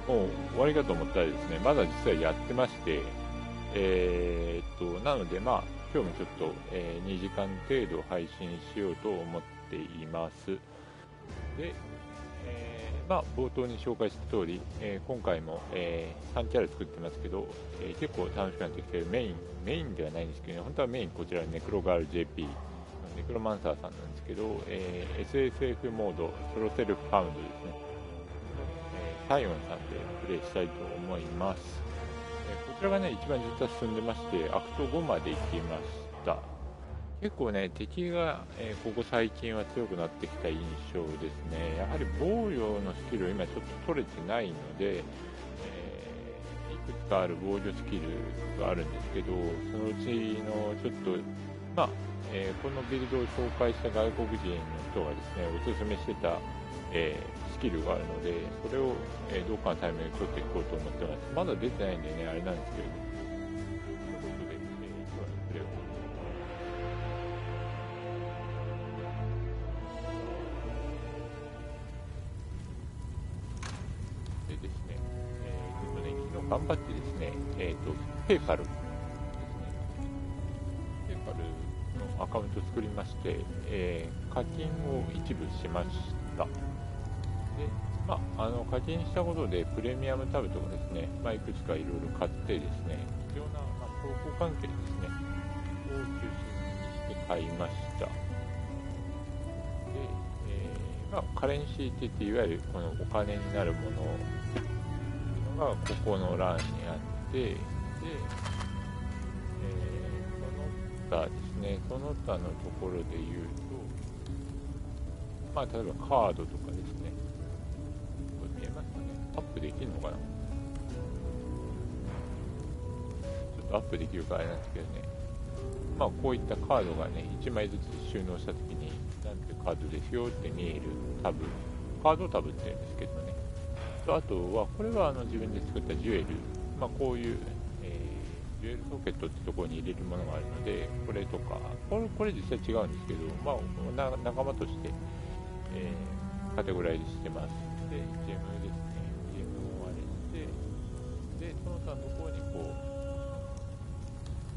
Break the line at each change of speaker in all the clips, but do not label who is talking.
もう終わりかと思ったらですね、まだ実はやってまして、なのでまあ、今日もちょっと、2時間程度配信しようと思っています。で、まあ、冒頭に紹介した通り、今回も、3キャラ作ってますけど、結構楽しくなってきてるメインではないんですけど、ね、本当はメインこちらネクロガール JP、ネクロマンサーさんなんですけど、SSF モード、ソロセルフファウンドですね、サイオンさんでプレイしたいと思います。こちらがね、一番実は進んでまして、アクト5まで行きました。結構ね、敵が、ここ最近は強くなってきた印象ですね。やはり防御のスキルを今ちょっと取れてないので、いくつかある防御スキルがあるんですけど、そのうちのちょっと、まあ、このビルドを紹介した外国人の人がですね、おすすめしてた、スキルがあるので、それを、どっかのタイミングで取っていこうと思ってます。まだ出てないんでね、あれなんですけれども。ということで、今日はプレイをでですね、昨日頑張ってですね、ペーパルですね、ペーパルのアカウントを作りまして、課金を一部しました。で、まあ、課金したことでプレミアムタブとかですね、まあ、いくつかいろいろ買ってですね、必要な、まあ、投稿関係ですね、を中心にして買いました。で、まあ、カレンシーって言って、いわゆるこのお金になるものっていうのがここの欄にあって、で、その他ですね、その他のところで言うと、まあ、例えばカードとかですね、これ見えますかね、アップできるのかな、ちょっとアップできるかあれなんですけどね、まあ、こういったカードがね、1枚ずつ収納したときに、なんてカードですよって見えるタブ、カードタブって言うんですけどね、あとは、これは自分で作ったジュエル、まあ、こういう、ジュエルソケットってところに入れるものがあるので、これとか、これ実際違うんですけど、まあ、仲間として、カテゴライズしてます。で、ジェムですね、ジェムを割れて、で、その他のところにこう、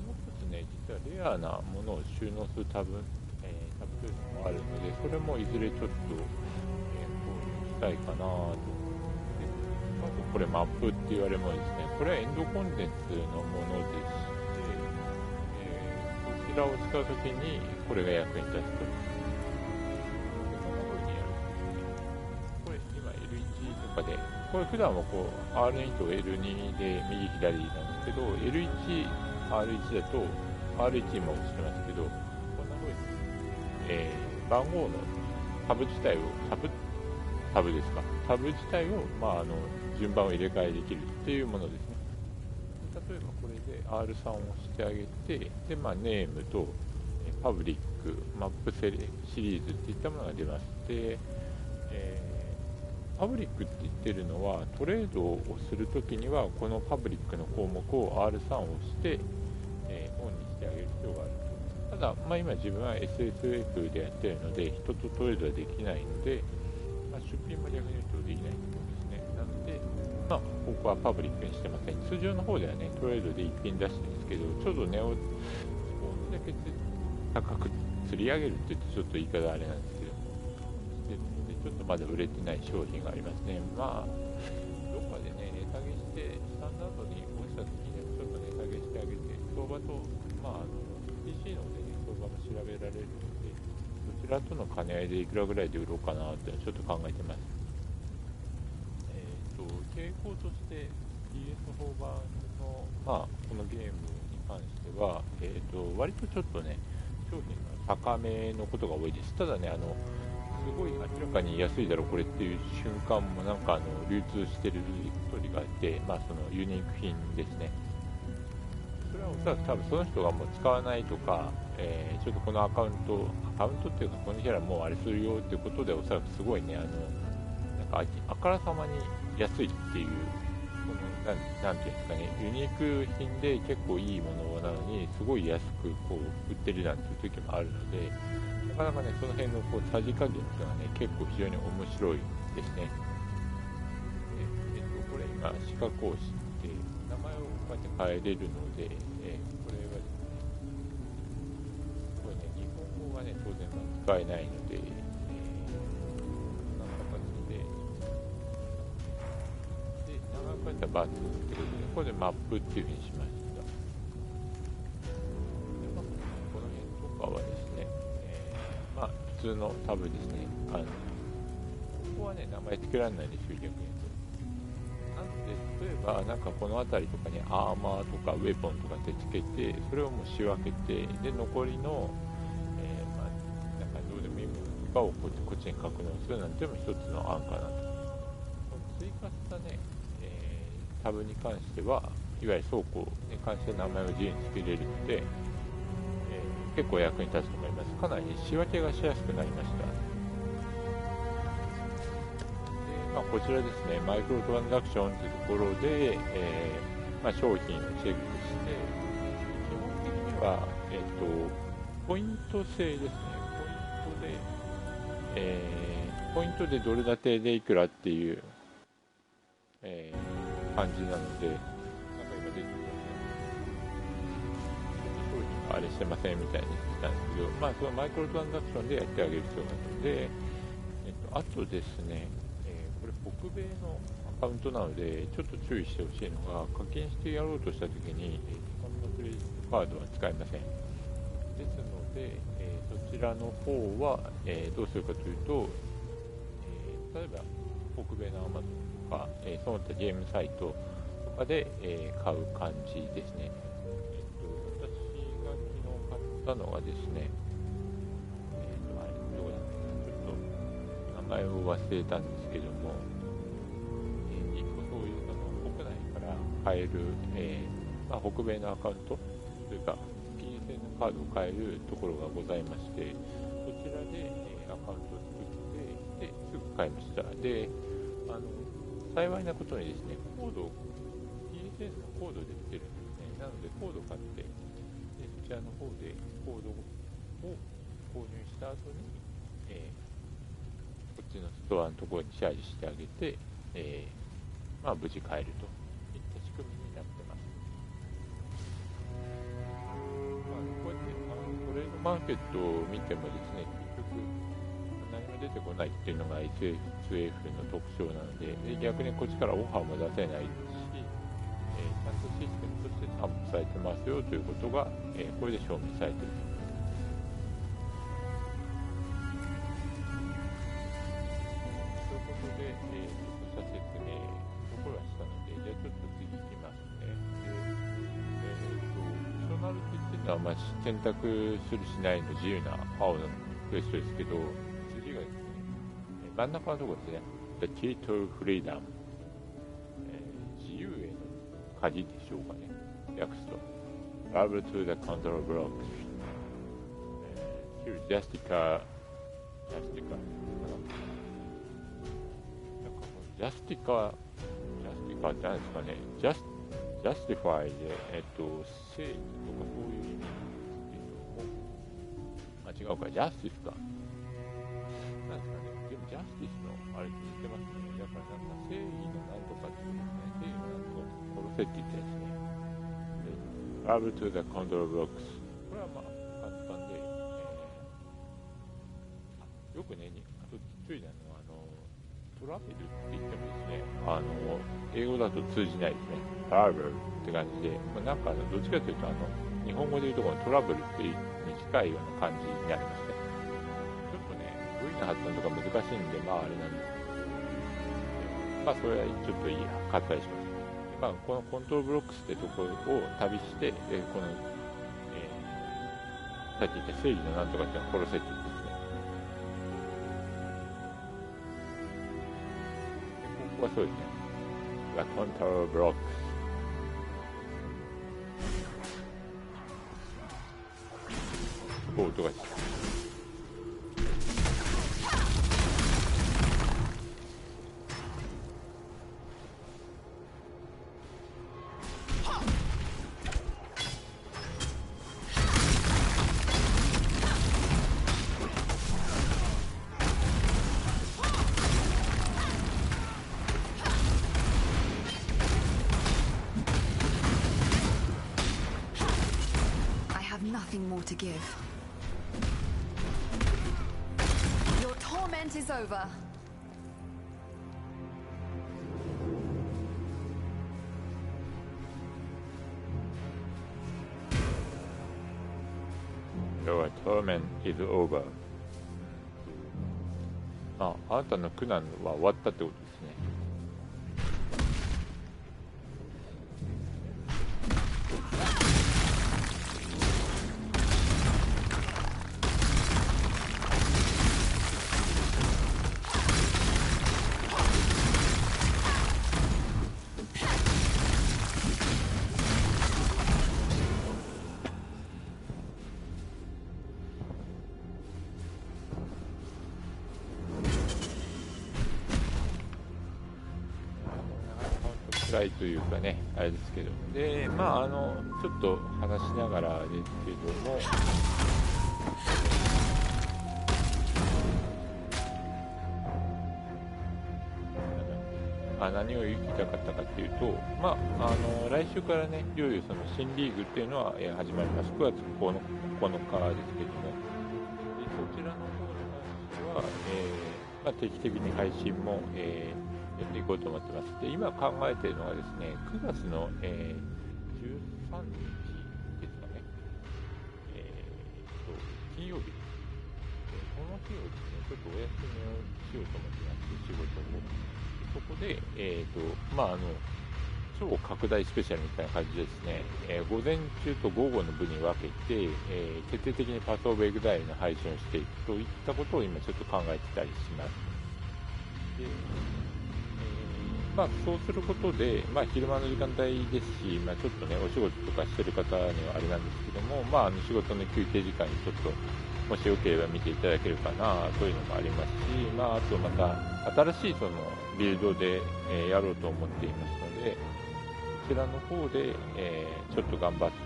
もう一つね、実はレアなものを収納するタブというのもあるので、それもいずれちょっと、購入したいかなと。あとこれマップって言われるものですね。これはエンドコンテンツのものでして、こちらを使うときにこれが役に立つと。こんな風にやるんですね。これ今 L1 とかで、これ普段はこう R2 と L2 で右左なんですけど、L1、R1 だと R1 今押してますけど、こんな風に、番号のタブ自体をタブですか。タブ自体を、まあ、順番を入れ替えできるっていうものですね。例えばこれで R3 を押してあげて、で、まあ、ネームとパブリック、マップシリーズっていったものが出まして、パブリックって言ってるのは、トレードをするときには、このパブリックの項目を R3 を押して、オンにしてあげる必要がある。ただ、まあ、今自分は SSF でやってるので、人とトレードはできないので、出品も逆に言うとできないところですね。なので、まあ、ここはパブリックにしてません。通常の方ではね、トレードで1品出してるんですけど、ちょっと値を少しだけ高く釣り上げるって言ってちょっと言い方あれなんですけど、でちょっとまだ売れてない商品がありますね。まあ、どっかでね、値下げして、スタンダードに落ちた時にちょっと値下げしてあげて、相場と、まあ、PC のでね、相場も調べられるので、どちらとの兼ね合いでいくらぐらいで売ろうかなってちょっと考えてます。傾向として PS4 版の、まあ、このゲームに関しては、割とちょっとね、商品が高めのことが多いです。ただね、すごい明らかに安いだろこれっていう瞬間もなんか流通してる一人がいて、まあ、そのユニーク品ですね。それはおそらく多分その人がもう使わないとか、ちょっとこのアカウントっていうかこのキャラもうあれするよっていうことでおそらくすごいね、なんかあからさまに安いっていう、このなんていうんですかね、ユニーク品で結構いいものなのにすごい安くこう売ってるなんていう時もあるので、なかなかねその辺のこうさじ加減っていうのはね結構非常に面白いですね。これ今まあ、資格を知って名前をこうやって変えれるので、これはですね、これね、日本語がね、当然使えないので、こんな形で、長くやったらバツってことで、これでマップっていうふうにしました。で、まあ、この辺とかはですね、まあ、普通のタブですね。ここはね、名前付けられないんですよ、逆に言うと。なので、例えば、なんかこの辺りとかにアーマーとかウェポンとかって付けて、それをもう仕分けて、で、残りの、まあ、なんかどうでもいいものとかをこっちに格納するなんていうのも一つの案かなと。追加したね、タブに関しては、いわゆる倉庫に関して名前を自由に付けれるので、結構役に立つと思います。かなり仕分けがしやすくなりました。まあ、こちらですね、マイクロトランザクションというところで、まあ、商品をチェックして、基本的には、ポイント制ですね。ポイントでドル建てでいくらっていう、感じなので、なんか今出てきましたね。商品があれしてませんみたいに言ったんですけど、まあ、そのマイクロトランザクションでやってあげる必要があるので、あとですね、これ北米のアカウントなのでちょっと注意してほしいのが、課金してやろうとしたときに日本のクレジットカードは使えません。ですので、そちらの方は、どうするかというと、例えば北米の Amazon とか、その他ゲームサイトとかで、買う感じですね。私が昨日買ったのがですね、あれどこだちょっと名前を忘れたんですけども、1個そういう国内から買える、まあ、北米のアカウントというか PSN のカードを買えるところがございまして、そちらで、アカウントを作ってですぐ買いました。で、幸いなことにですね、コード PSN のコードで売ってるんですね。なのでコード買って、でそちらの方でコードを購入した後に、こっちのストアのところにチャージしてあげて、まあ、無事買えるといった仕組みになってます。まあ、こうやってトレードマーケットを見てもですね、結局何も出てこないっていうのが SSF の特徴なので、逆にこっちからオファーも出せないし、ちゃんとシステムとして散布されてますよということが、これで証明されていると。まあ、選択するしないの自由な青のクエストですけど、次がですね、真ん中のところですね、The Key to Freedom、自由への鍵でしょうかね、訳すと Travel to the Control Blocks、Here Justica Justicaって何ですかね、Justify で、正義とかそういう意味ですけども、違うか、ジャスティスか。なんですかね、でもジャスティスのあれって言ってますね。だからなんか正義のなんとかってことですね。正義のなんとか殺せって言ってですね。Travel to the Control Blocks。これはまあ簡単で、よくね、あと注意なのは、トラベルって言ってもですね、英語だと通じないですね。トラベルって感じで、まあ、なんかどっちかというと日本語でいうところのトラブルっていうに近いような感じになりますね。ちょっとね、V の発音とか難しいんで、まああれなんですけど、まあそれはちょっといいや、割愛します。まあこのコントロールブロックスってところを旅して、この、さっき言った正義のなんとかっていうのを殺せって言ってですね。ここはそうですね。The Control Blocks。音がした。
to give. Your torment is over.
Your torment is over. あなたの苦難は終わったってことですね。辛いというかね、あれですけど、で、ちょっと話しながらですけども、何を言いたかったかっていうと、来週からね、いよいよその新リーグっていうのは始まります。9月9日ですけども、でそちらの方に関しては、定期的に配信も、やっていこうと思ってます。で、今考えているのはですね、9月の、13日ですかね、金曜日、この日をですね、ちょっとお休みをしようと思ってまして、仕事を。そこで、超拡大スペシャルみたいな感じでですね、午前中と午後の部に分けて、徹底的にパスオブエグザイルの配信をしていくといったことを今ちょっと考えてたりします。でそうすることで、昼間の時間帯ですし、ちょっとね、お仕事とかしてる方にはあれなんですけども、仕事の休憩時間にちょっと、もしよければ見ていただけるかなというのもありますし、あとまた、新しいそのビルドで、やろうと思っていますので、こちらの方で、ちょっと頑張ってで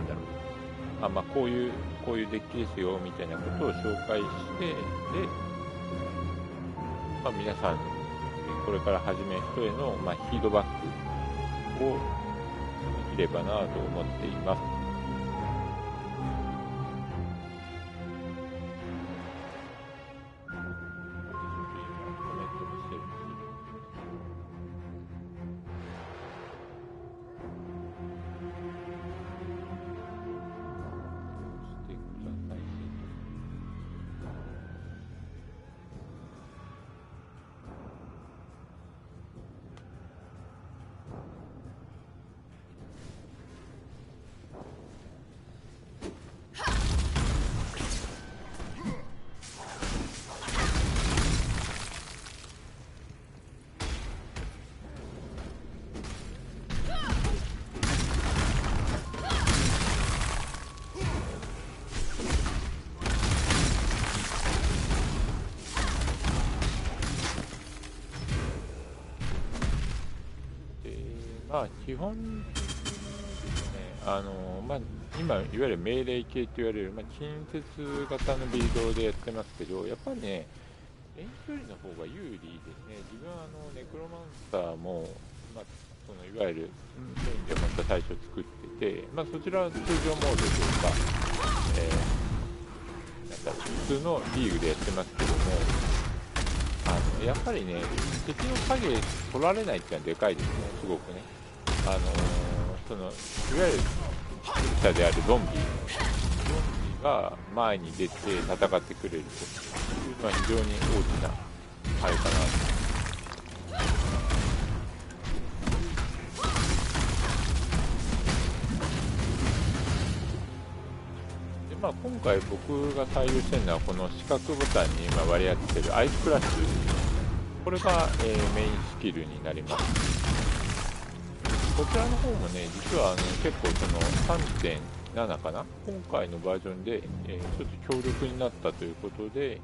すね、こういうデッキですよ、みたいなことを紹介して、で、皆さん、これから始める人への、フィードバックをできればなと思っています。基本的にですね、今いわゆる命令系と言われる、近接型のビルドでやってますけど、やっぱりね、遠距離の方が有利ですね。自分はネクロマンスターも、そのいわゆるメインでまた最初作ってて、そちらは通常モードというか、普通のリーグでやってますけども、やっぱりね、敵の影取られないっていうのはでかいですね、すごくね。そのいわゆる者であるゾンビが前に出て戦ってくれるというのは非常に大きなあれかなと。で、今回僕が採用しているのはこの四角ボタンに今割り当てているアイスクラッシュ、これが、メインスキルになります。こちらの方もね、実は結構その 3.7 かな、今回のバージョンで、ちょっと強力になったということで、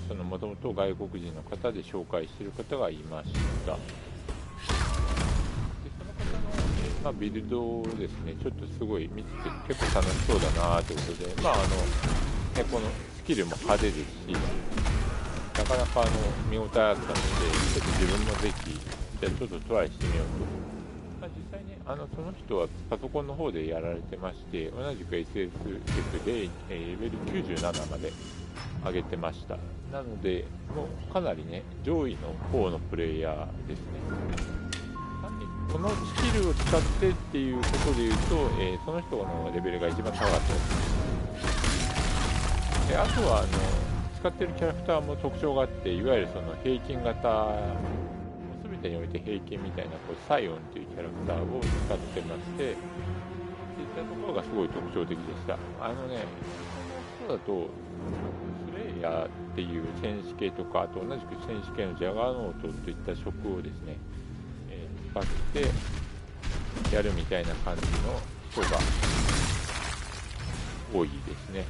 そのもともと外国人の方で紹介している方がいました。で、その方の、ビルドをですね、ちょっとすごい見てて結構楽しそうだなということで、このスキルも派手ですし、なかなか見応えあったので、ちょっと自分もぜひ、じゃあちょっとトライしてみようと。実際ね、その人はパソコンの方でやられてまして、同じく SSF で、レベル97まで上げてました。なので、もうかなりね、上位の方のプレイヤーですね。単にこのスキルを使ってっていうことで言うと、その人のレベルが一番高かったです。で、あとは使ってるキャラクターも特徴があって、いわゆるその平均型、全てにおいて平均みたいなサイオンというキャラクターを使ってまして、そういったところがすごい特徴的でした。そうだとスレイヤーっていう戦士系とか、あと同じく戦士系のジャガーノートといった職をですね、使ってやるみたいな感じの人が多いですね。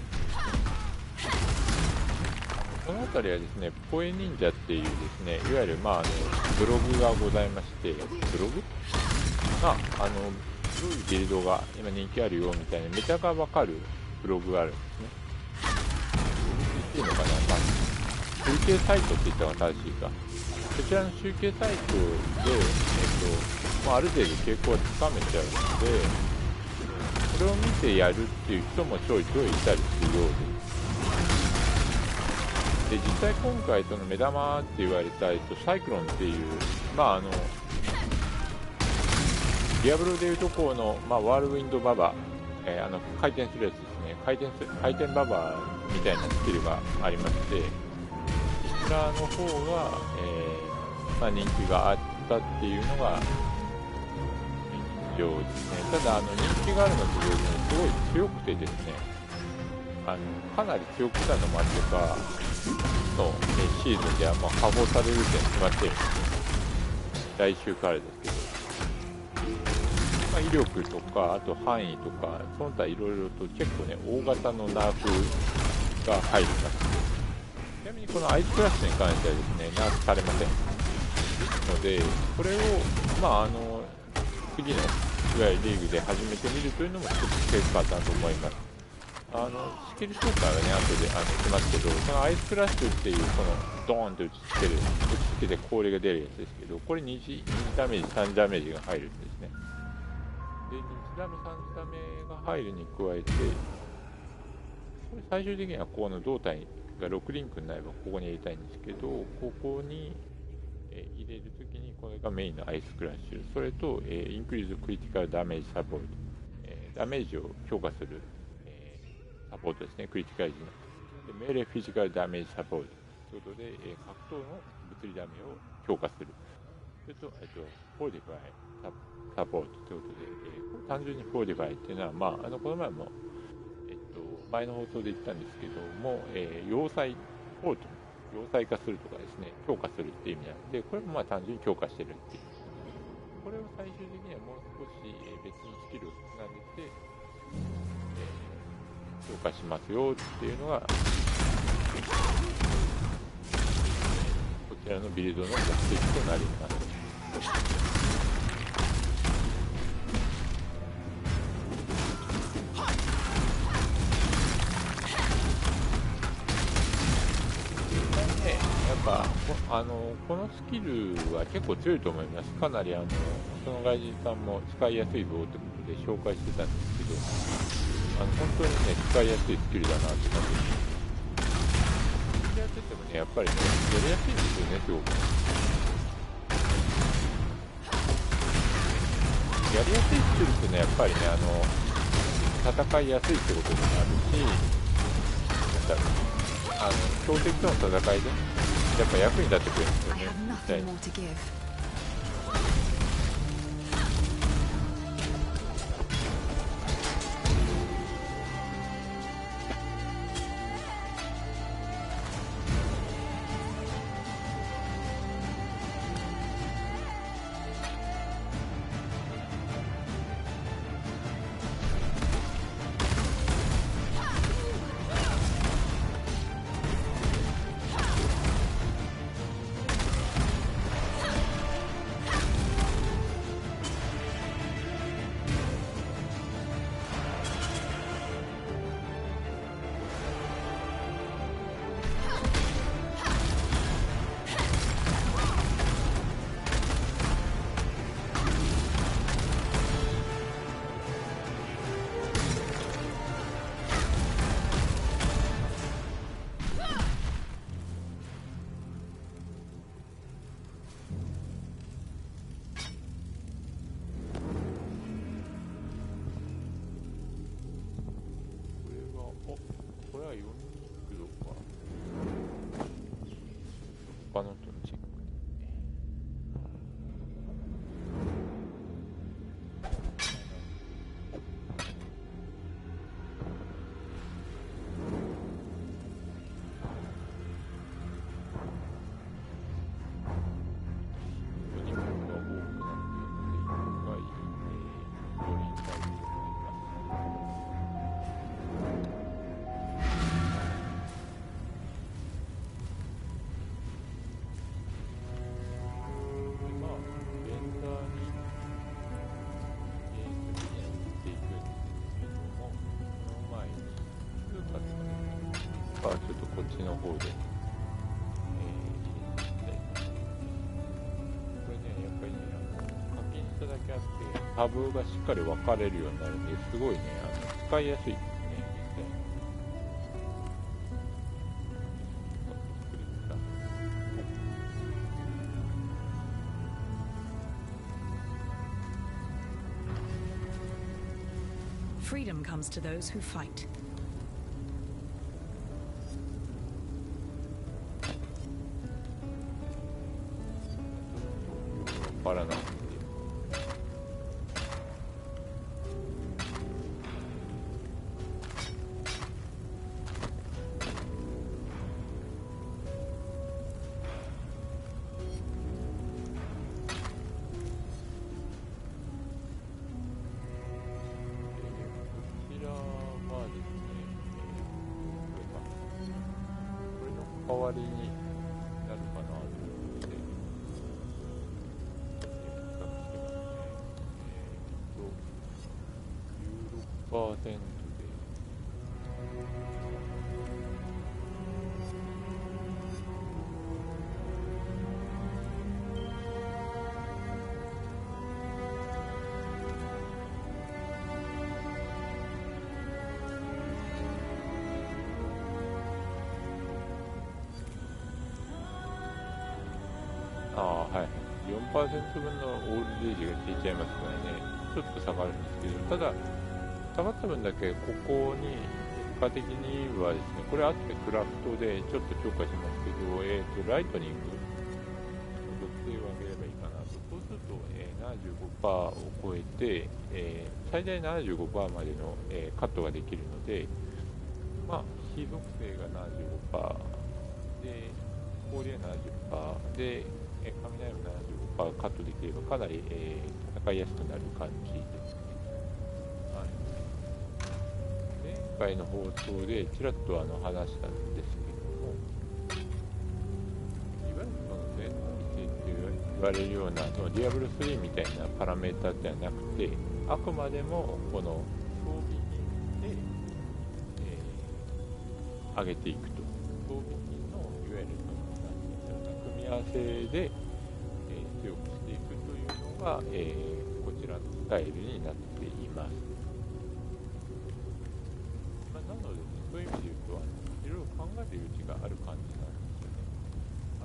この辺りはですね、ポエ忍者っていうですね、いわゆるブログがございまして、ブログがどういうビルドが今人気あるよみたいなメタがわかるブログがあるんですね。ブログっていうのかな、集計サイトって言ったのが正しいか。こちらの集計サイトで、ある程度傾向がつかめちゃうので、それを見てやるっていう人もちょいちょいいたりするようです。で、実際今回その目玉って言われたサイクロンっていう、ディアブロでいうとこの、ワールドウィンドババ、回転するやつですね。回転ババみたいなスキルがありまして、こちらの方が、人気があったっていうのが現状ですね。ただ人気があるのと同時にすごい強くてですね、かなり強くしたのもあってか、シーズンでは加工されるって決まってるんですね。来週からですけど、威力とか、あと範囲とか、その他いろいろと結構ね、大型のナーフが入ります。ちなみにこのアイスクラッシュに関してはですね、ナーフされません。ので、これを、次のいわゆるリーグで始めてみるというのも一つ成果だと思います。スキル紹介はね、後でしますけど、そのアイスクラッシュっていう、ドーンと打ちつけて氷が出るやつですけど、これ2ダメージ、3ダメージが入るんですね。で、2ダメ、3ダメが入るに加えて、これ最終的にはこの胴体が6リンクになればここに入れたいんですけど、ここに入れるときにこれがメインのアイスクラッシュ、それと、インクリーズクリティカルダメージサポート、ダメージを強化するサポートですね、クリティカル時の。で、命令フィジカルダメージサポートということで、格闘の物理ダメを強化する。それと、フォーディファイサポートということで、単純にフォーディファイっていうのは、この前も、前の放送で言ったんですけども、要塞フォート、要塞化するとかですね、強化するっていう意味なので、これも単純に強化してるっていう。これを最終的にはもう少し別のスキルをつなげて、強化しますよっていうのが、こちらのビルドの目的となります。このスキルは結構強いと思います。かなりその外人さんも使いやすいぞってことで紹介してたんですけど、本当にね、使いやすいスキルだなって感じです。やっててもね、やっぱりね、やりやすいんですよね、すごく。やりやすいスキルっていうのはやっぱりね、戦いやすいってことになるし、強敵との戦いでやっぱ役に立ってくれるんですよね、実際に。方で、入れていきたいと思います。これね、やっぱりね、課金しただけあってタブがしっかり分かれるようになるんで、すごいね、使いやすいですね、実際に。
Freedom comes to those who fight.
わからないんで。代わりになるかなと思って比較してますね。16% ではい、4% 分のオールレージが消えちゃいますからね、ちょっと下がるんですけど、ただ、下がった分だけここに、結果的にはですね、これ後でクラフトでちょっと強化しますけど、ライトニングの属性を上げればいいかなと。そうすると、75% を超えて、最大 75% までの、カットができるので、まあ、火属性が 75% で、氷は 70% で、雷も 75% カットできればかなり、戦いやすくなる感じですね。前回の放送でちらっと話したんですけども、いわゆるその全能性って言われるようなそのディアブロ3みたいなパラメータではなくて、あくまでもこの装備品で、上げていくと。装備品のいわゆるその組み合わせで、強くしていくというのが、こちらのスタイルになっています。なので、ね、そういう意味で言うといろいろ考える余地がある感じなんですよ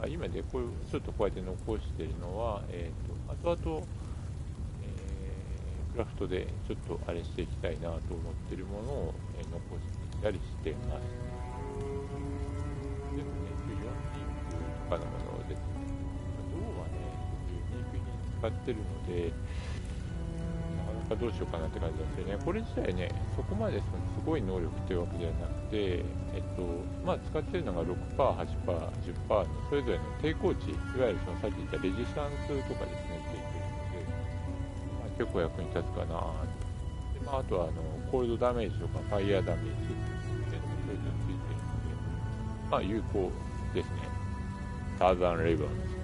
ね。今でこうちょっとこうやって残しているのは、後々、クラフトでちょっとあれしていきたいなと思っているものを、残していたりしています。でもね、4リンクとかのものですね。銅はね、ユニーク品使ってるので、なかなかどうしようかなって感じなんですよね。これ自体ね、そこまですごい能力っていうわけではなくて、使ってるのが 6%、8%、10% のそれぞれの抵抗値、いわゆるそのさっき言ったレジスタンスとかですね、ついてるので、結構役に立つかなと。で、あとはコールドダメージとかファイヤーダメージっていうのもそれぞれついてるので、有効ですね。ターザンレバンズ。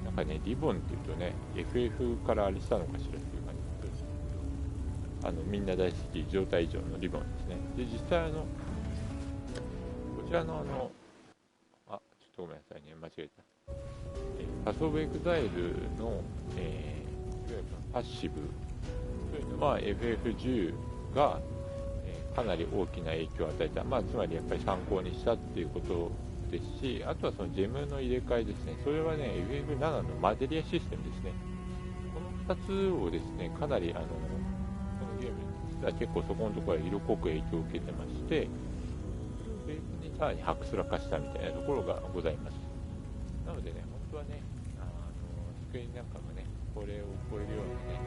なんかね、リボンっていうとね、FF からあれしたのかしらっていう感じですけど、みんな大好き状態以上のリボンですね。で、実際こちらのちょっとごめんなさいね、間違えた。パスオブエグザイルの、いわゆるパッシブというのは FF10 が、かなり大きな影響を与えた、つまりやっぱり参考にしたっていうことですし、あとはそのジェムの入れ替えですね。それはね、FF7 のマテリアシステムですね。この2つをですね、かなりこのゲーム実は結構そこのところは色濃く影響を受けてまして、それにさらに白スラ化したみたいなところがございます。なのでね、本当はね、スクリーンなんかもね、これを超えるようなね、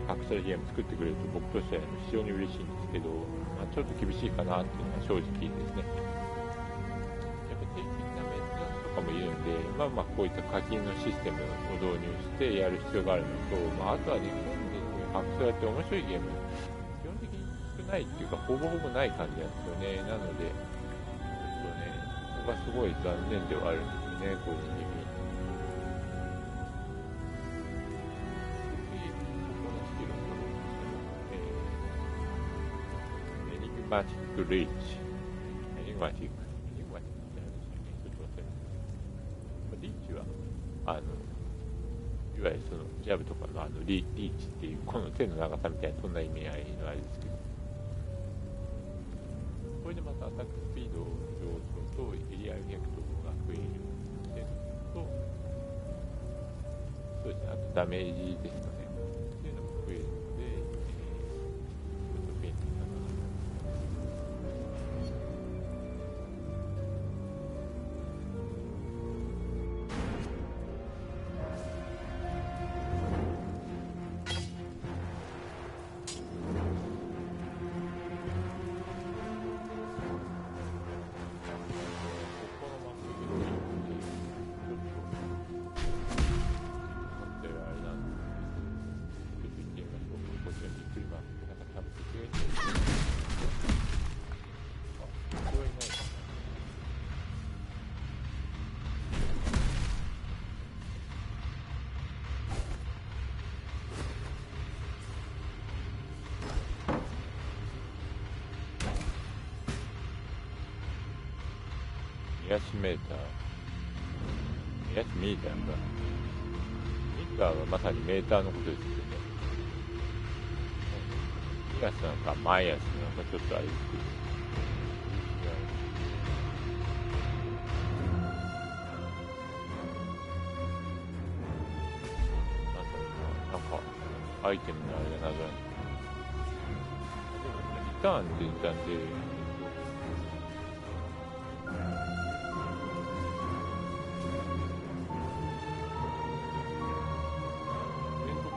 白スラゲーム作ってくれると僕としては非常に嬉しいんですけど、ちょっと厳しいかなっていうのが正直ですね。定期的なメンテナンスとかもいるんで、こういった課金のシステムを導入してやる必要があるのと、あとは日本で白スラって面白いゲーム、基本的に少ないっていうか、ほぼほぼない感じなんですよね。なので、そこがすごい残念ではあるんですよね、個人的に。エニグマティック・レイチ。エニグマティック。ジャブとかのリーチっていうこの手の長さみたいなそんな意味合いのあれですけど、これでまたアタックスピード上昇とエリアエフェクトが増えるっていうのと、そうですね、あとダメージですかねっていうのも増えるので、ちょっと便利かな。目安メーター、目安ミーターか。ミーターはまさにメーターのことですよね。目安なのか、マイアスなのか、ちょっとあれですけど。なんか、アイテムのあれが謎なんですけど。リターンって言ったんで、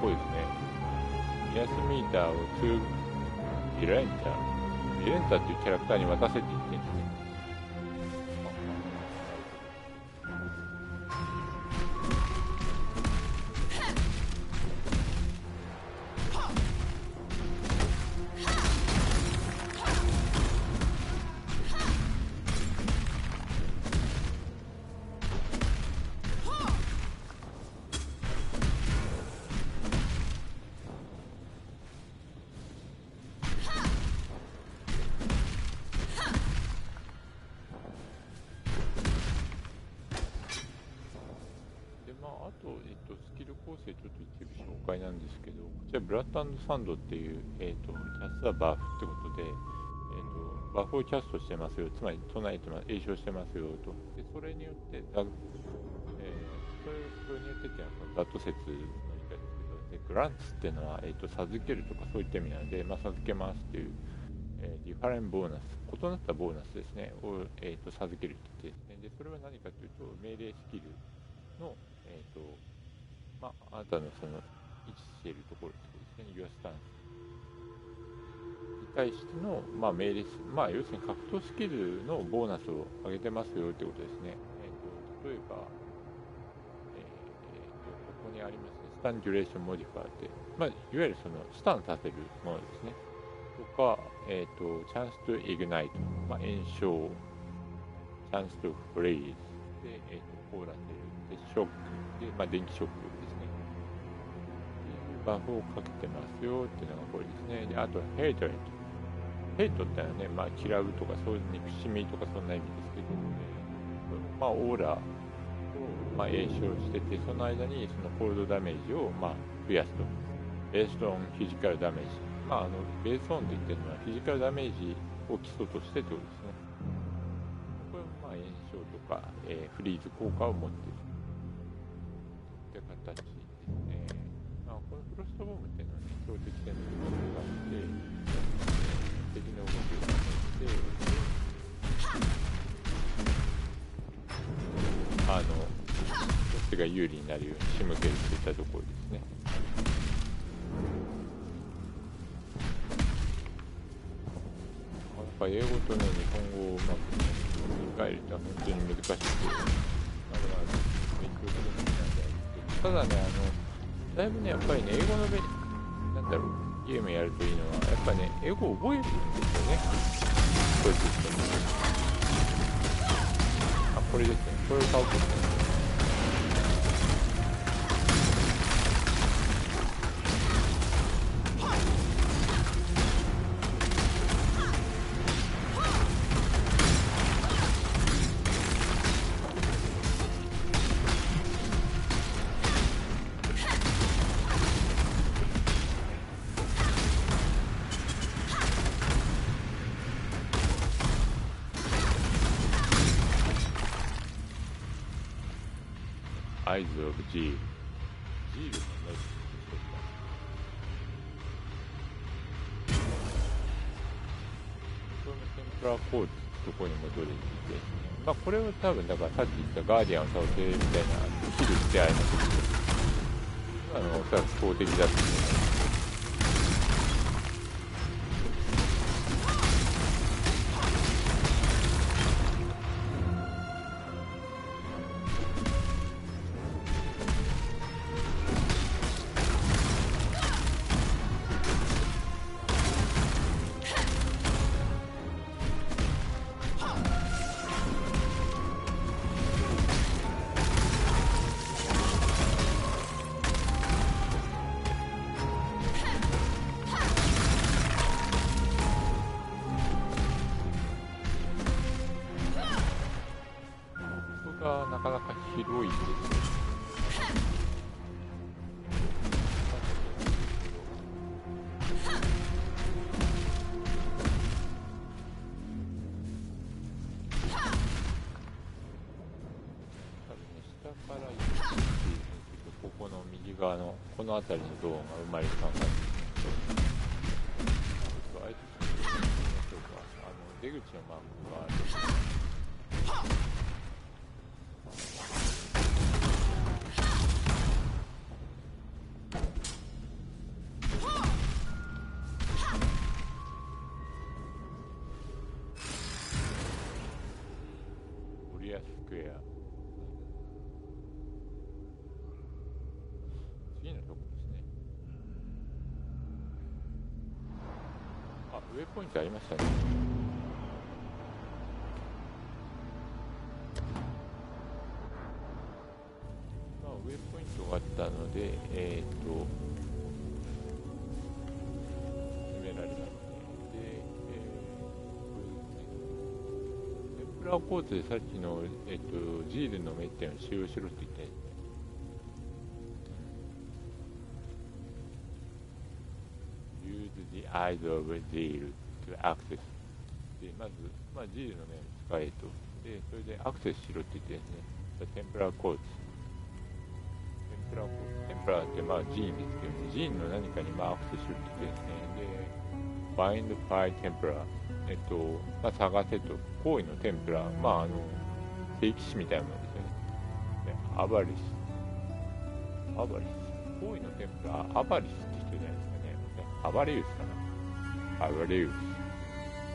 こうですね、目安ミーターをビレンターっていうキャラクターに渡せって言ってるんですね。スキル構成ちょっと一部紹介なんですけど、こちらブラッド&サンドっていう、キャスはバフってことで、バフをキャストしてますよ、つまり唱えてます、詠唱してますよと。でそれによってそれによってっていうのはダット説の言い方ですけど、でグランツっていうのは、授けるとかそういった意味なので、授けますっていう、ディファレンボーナス、異なったボーナスですねを、授けるって言ってですね。でそれは何かというと、命令スキルの、あなたのその位置しているところですね、Your stance に対しての、命令、要するに格闘スキルのボーナスを上げてますよってことですね。例えば、ここにありますね、スタンデュレーションモディファーって、いわゆるそのスタンさせるものですね。とか、チャンスとイグナイト、炎症、チャンスとフレイズで、コーラセルでショックで、電気ショックですね。バフをかけてますよっていうのがこれですね。であとヘイトレット。ヘイトってのはね、嫌うとかそういう憎しみとかそんな意味ですけど、オーラを、詠唱してて、その間にそのコールドダメージを、増やすと。ベースオンフィジカルダメージ。ベースオンで言ってるのはフィジカルダメージを基礎としてってことですね。これは炎症とか、フリーズ効果を持っているといった形ですね。このフロストボムっていうのはね、標的戦の動きがあって、敵の動きを止めて、こっちが有利になるように仕向けるといったところですね。英語とね、日本語をうまく理解るとは本当に難しくて、勉強するのになんだろう。ただね、だいぶね、やっぱりね、英語のゲームやるといいのは、やっぱね、英語を覚えるんですよね。これですね。これですね。これを買うとね。Eyes of Zeal。 ジールのね、このテンプラーコードってとこに戻れていて、まあこれを多分だからさっき言ったガーディアンを倒せみたいなヒルってありますけど、おそらく投擲だと思います。なかなか広いですね。下から行ってここの右側のこの辺りのドーンが生まれる感じ。出口のマークがある。次のとこですね。あ、ウェイポイントありましたね。まあ、ウェイポイントがあったので、決められますね。で、テンプラーコーツでさっきの、ジールのメッテンを使用しろって言ったやつ。The Eyes of Zeal to Access で、まず、ジールの面を使えと。で、それでアクセスしろって言ってですね、テンプラーコーツ。テンプラーってジーンですけどね、ジーンの何かにアクセスしろって言ってですね、で、Find Phi Templar、探せと、行為のテンプラー、聖騎士みたいなものですよね。で、アバリス。行為のテンプラー、アバリスって人じゃないですか。アバレウスかな。アバレウスっ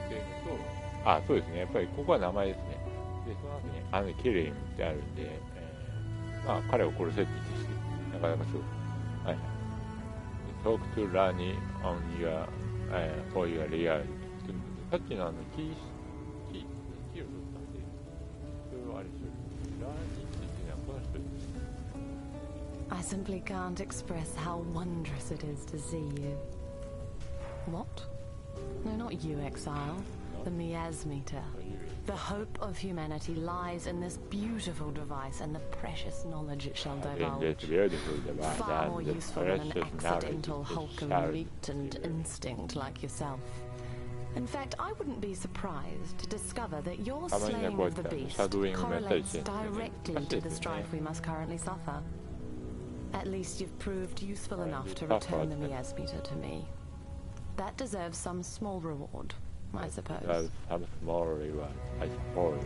ていうのと、そうですね。やっぱりここは名前ですね。で、その後にケレインってあるんで、彼を殺せって言って、なかなかすごい。はい。Talk to Rani on your, for your reality。さっきのキーを取ったんで、それをあれする。ラーニって言ってるのはこの人です。
I simply can't express how wondrous it is to see you. What? No, not you, Exile. The miasmeter. The hope of humanity lies in this beautiful device and the precious knowledge it shall divulge. Far more useful than an accidental hulk of meat and instinct like yourself. In fact, I wouldn't be surprised to discover that your slaying of the beast correlates directly to the strife we must currently suffer. At least you've proved useful enough to return the miasmeter to me. That deserves some small reward, I suppose.
Some small reward, I suppose.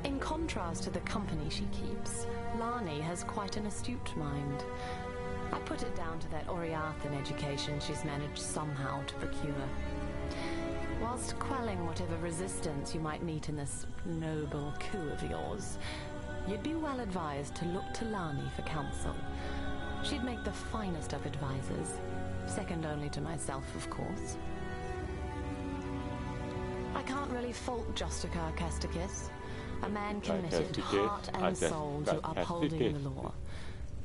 In contrast to the company she keeps, Lani has quite an astute mind. I put it down to that Oriathan education she's managed somehow to procure. Whilst quelling whatever resistance you might meet in this noble coup of yours, you'd be well advised to look to Lani for counsel. She'd make the finest of advisors, second only to myself, of course. I can't really fault Justica Casticus, a man committed heart and soul to upholding the law.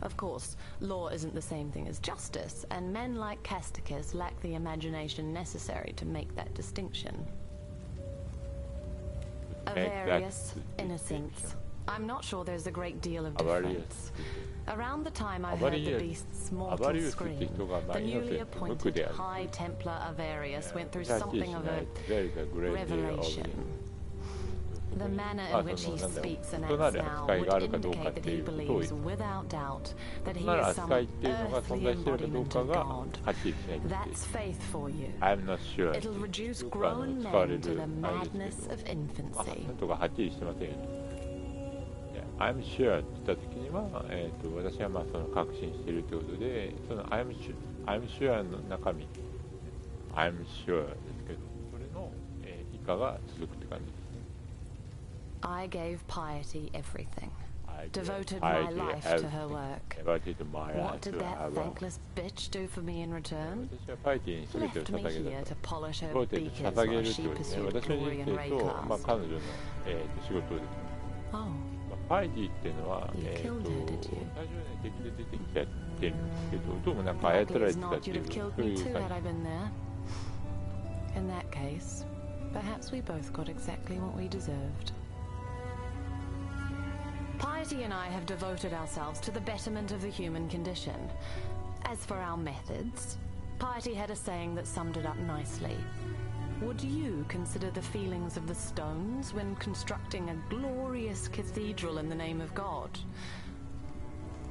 Of course, law isn't the same thing as justice, and men like Casticus lack the imagination necessary to make that distinction. Avarius, innocence. I'm not sure there's a great deal of difference. Around the time I heard the beast's mortal scream, the newly appointed High Templar Avarius went through something of a revelation. The manner
まあ
in which
そ
he
のなんだろう
speaks
異
and
な
acts
る
now
扱い
would
があるかどうか
indicate
って
that
い
he
うことを
believes without doubt that
異
he
なる
is
扱い
some
っていうのが存
earthly
在しているかどう
embodiment
か
of
が
God.
はっきりしないといけない
That's faith for you.
I'm not sure
It'll reduce
よく
grown
使われ
men to
る
the
あれです
madness
け
of
ど、まあ、
infancy.
なんとかはっきりしてませんよね。I'm sure って言った時には、私はまあその確信しているということで、その I'm sure の中身、I'm sure ですけど、それの、以下が続くって感じですね。
I gave piety everything.
I
Devoted
I
my
did
life to her
everything.
work.
Devoted my life
What did
to
that
her work.
thankless bitch do for me in return?
私はパイティに全てを
Left me
捧げ
here
た
to
と。
polish
デボ
her
イテッ
beakers
ド捧げ
while
るとい
she
うですね、
pursued
私の
glory
人
and
生と、まあ、
Raycars.
彼女の、仕事ですね。
Oh,
まあ、パイティっていうのは、
You
最初
killed her, did you?
はね、敵で出てきちゃってるんですけど、どうもなんか操
likely
られ
as
てたっ
not
てい
you'd
う、
have
そ
killed
う
me
いう
too
感
had
じ。
I been there. In that case, perhaps we both got exactly what we deserved. Piety and I have devoted ourselves to the betterment of the human condition. As for our methods, Piety had a saying that summed it up nicely. Would you consider the feelings of the stones when constructing a glorious cathedral in the name of God?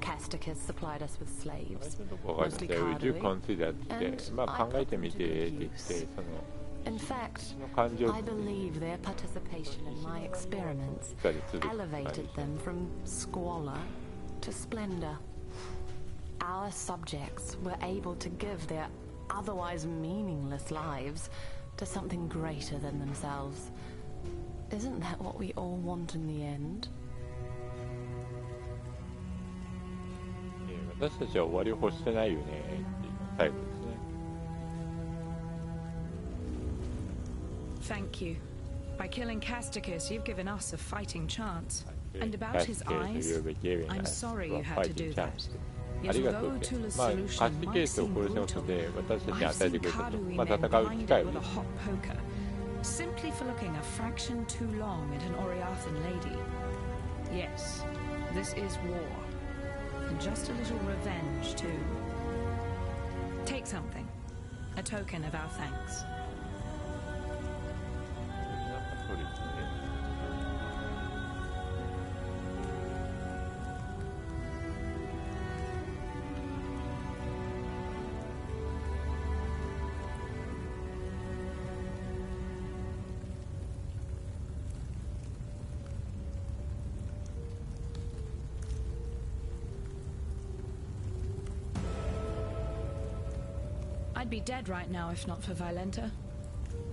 Casticus supplied us with
最
slaves,
初のとこ分かりましたよ。Would you consider って、まあ考えてみてって言って、その、
In fact,
の感情
I believe their participation in my experiments
が続く感じ
elevated them from squalor to splendor. Our subjects were able to give their otherwise meaningless lives to something greater than themselves. Isn't that what we all want in the end?
私たちは終わりを欲してないよねっていうのが最後ですね。
Thank you. By killing Casticus, you've given us a fighting chance. And about his eyes, I'm sorry you had to do that.
あ
Yet
りがとう
although
って、
Tula's
まあ、カ
solution
スティケー
might
スを
seem
殺したこと
brutal,
で私たちに
I've
与えて
seen
くれたと、
Kadui
まあ、
men
戦う機
blinded
会を
with a hot poker, simply for looking a fraction too long at an Oriathan lady. Yes, this is war. And just a little revenge, too. Take something. A token of our thanks.
そうですね。
I'd be dead right now if not for Violenta.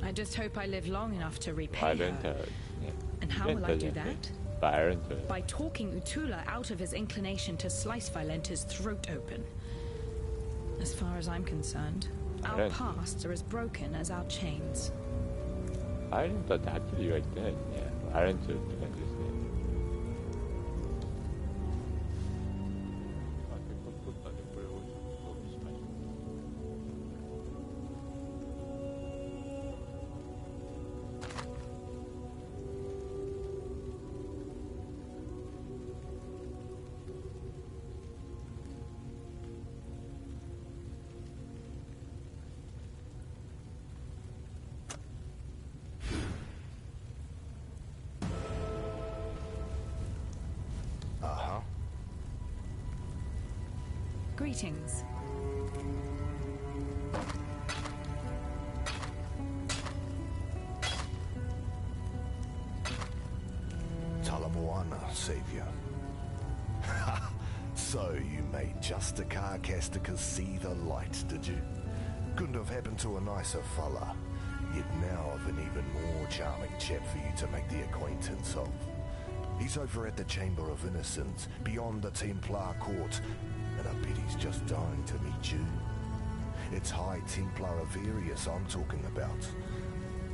I just hope I live long enough to
バ
repay
イレンタ
her.
ーですね。
And how
レン
will
タ
I
じゃ
do
なく
that?
てバイレンター。
By talking Utula out of his inclination to slice Violenta's throat open. As far as I'm concerned, our
Right.
pasts are as broken as our chains.
バイレンターってはっきり言われてないですね。バイレンターって感じですね。まあ、せっかく取ったんでこれを装備しましょう。
Uh-huh.
Greetings.
Talamoana, savior. So you made Justicar Casticus see the light, did you? Couldn't have happened to a nicer fella. Yet now I've an even more charming chap for you to make the acquaintance of. He's over at the Chamber of Innocence, beyond the Templar Court, and I bet he's just dying to meet you. It's High Templar Averius I'm talking about.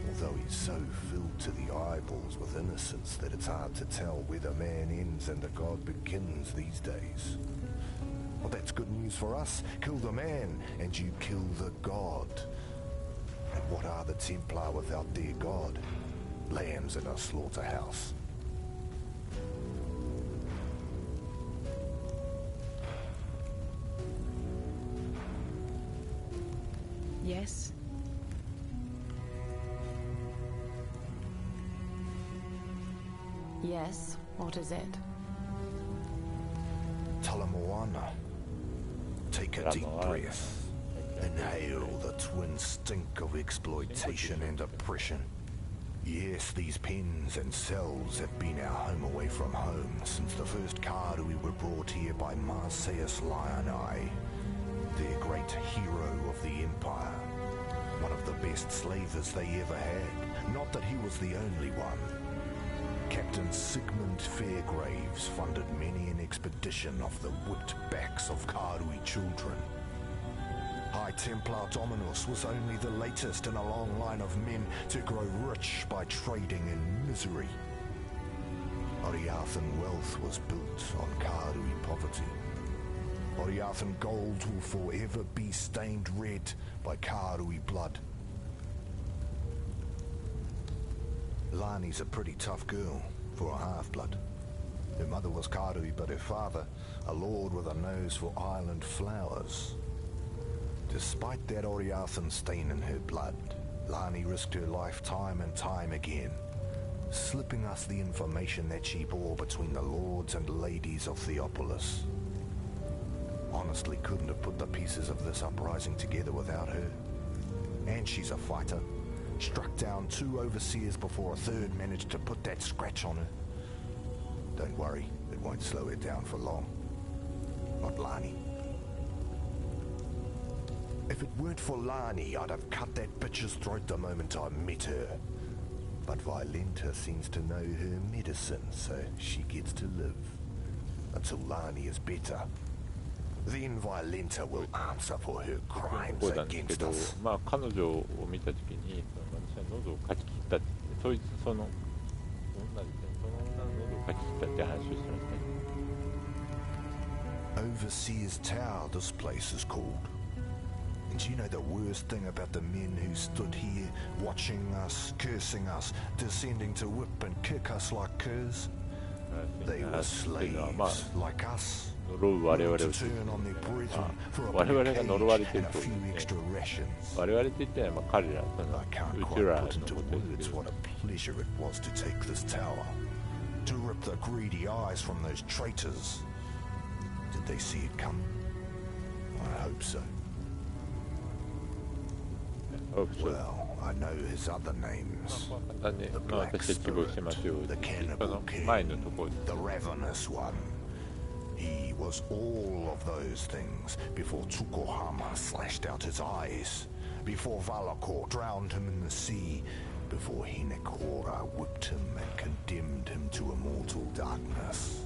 Although he's so filled to the eyeballs with innocence that it's hard to tell where the man ends and the god begins these days. Well, that's good news for us. Kill the man, and you kill the god. And what are the Templar without their god? Lambs in a slaughterhouse.
Yes?
Yes, what is it?
Talamoana. Take a deep breath. Inhale the twin stink of exploitation and oppression. Yes, these pens and cells have been our home away from home since the first Karui were brought here by Marseus Lionai, their great hero of the Empire. One of the best slavers they ever had. Not that he was the only one. Captain Sigmund Fairgraves funded many an expedition off the whipped backs of Karui children. High Templar Dominus was only the latest in a long line of men to grow rich by trading in misery. Oriathan wealth was built on Karui poverty. Oriathan gold will forever be stained red by Karui blood. Lani's a pretty tough girl for a half-blood. Her mother was Karui, but her father, a lord with a nose for island flowers. Despite that Oriathan stain in her blood, Lani risked her life time and time again, slipping us the information that she bore between the lords and ladies of Theopolis. Honestly couldn't have put the pieces of this uprising together without her. And she's a fighter. Struck down 2 overseers before a third managed to put that scratch on her. Don't worry, it won't slow her down for long. Not Lani. If it weren't for Lani, I'd have cut that bitch's throat the moment I met her. But Violenta seems to know her medicine, so she gets to live. Until Lani is better. Then Violenta will answer for her crimes against us.
まあ彼女を見たときに私は喉をかき切ったって、そいつその女ですね、その女の喉をかき切ったって話をしてましたね。
Overseer's Tower, this place is called. And you know the worst thing about the men who stood here, watching us, cursing us, descending to whip and kick us like curs? They were slaves, like us.
呪う我々を我々が呪われていると、我々って言ったら彼ら、うちらのことですけど、
pleasure it was to take this tower, to rip the greedy eyes from those traitors. Did they see it come? I hope so. Well, I know his other names. The Black Spirit, the Cannibal King, the Ravenous One. He was all of those things before Tsukuhama slashed out his eyes, before Valakor drowned him in the sea, before Hinekora whipped him and condemned him to immortal darkness.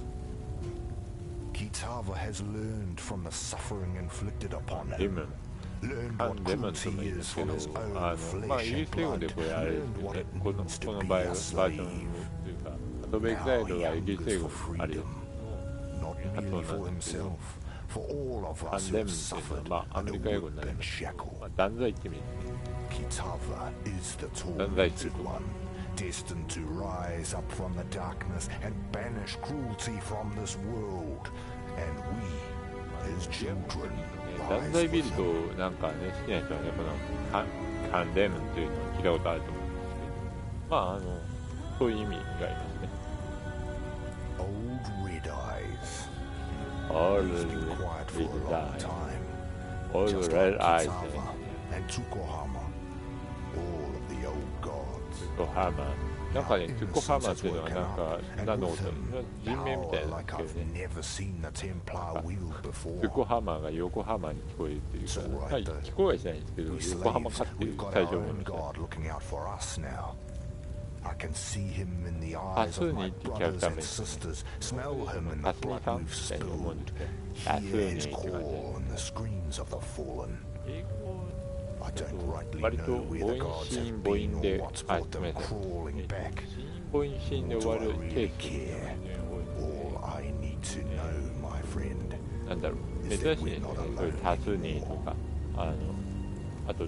Kitava has learned from the suffering inflicted upon him. Learned what cruelty is from his own flesh and blood. Learned what it means to be a slave. Now he yearns for freedom. Not merely for himself, for all of us who have suffered under whip and shackle. Kitava is the tormented one, destined to rise up from the darkness and banish cruelty from this world. And we, his children,
断罪ビルドなんかね、好きな人はね、このカンデムっていうのを聞いたことあると思うんですけど、まあそういう意味がありますね。
Old red eyes.
Old
He's been quiet for a long time.
Old
Just
red
like
eyes.
Kitava and Tsukuhama. All of the old gods.
トゥコハマ。なんかね、トゥコハマっていうのはなんか何のこと人名みたいなんですけどね。トゥコハマが横浜に聞こえるっていうか、はい、聞こえはしないんですけど、横浜かっていう最初のみたいな。あ、そういうにってキャラクター名ですね。タスニさんみたいに思うんですけど、タスニーって感じで。英語割と母音子音母音で、あ、ごめんなさい。子音母音子音で終わるケーキが多いので、なんだろう、珍しいですね。そういうタスニーとか、あと、